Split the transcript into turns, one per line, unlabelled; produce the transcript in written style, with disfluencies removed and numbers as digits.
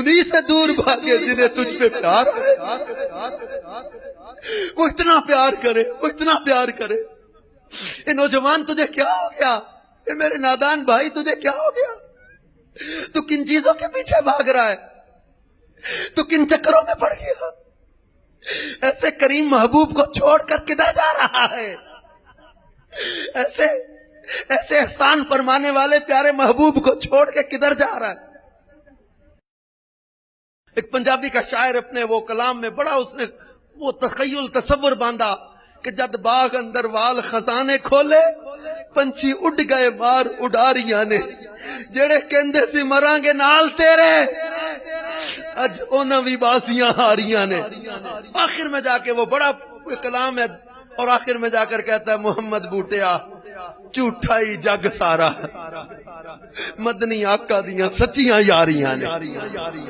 उन्हीं से दूर भागे जिन्हें तुझ पे प्यार है। वो इतना प्यार करे, वो इतना प्यार करे। ये नौजवान तुझे क्या हो गया? ये मेरे नादान भाई तुझे क्या हो गया? तू किन चीजों के पीछे भाग रहा है? तू किन चक्करों में पड़ गया? ऐसे करीम महबूब को छोड़कर किधर जा रहा है? ऐसे ऐसे एहसान फरमाने वाले प्यारे महबूब को छोड़ के किधर जा रहा है? एक पंजाबी का शायर अपने वो कलाम में बड़ा उसने वो तखय्युल तसव्वुर बांधा कि जद बाग अंदर वाल खजाने खोले, पंछी उड़ गए मार उडारियां ने, जेड़े कहंदे सी मरांगे नाल तेरे, अज उन्हां वी बासियां हारियां ने। आखिर में जाके वो बड़ा कलाम है और आखिर में जाकर कहता है मोहम्मद बूटिया झूठा ही जग सारा, मदनी आका दियां सच्चियां यारियां ने।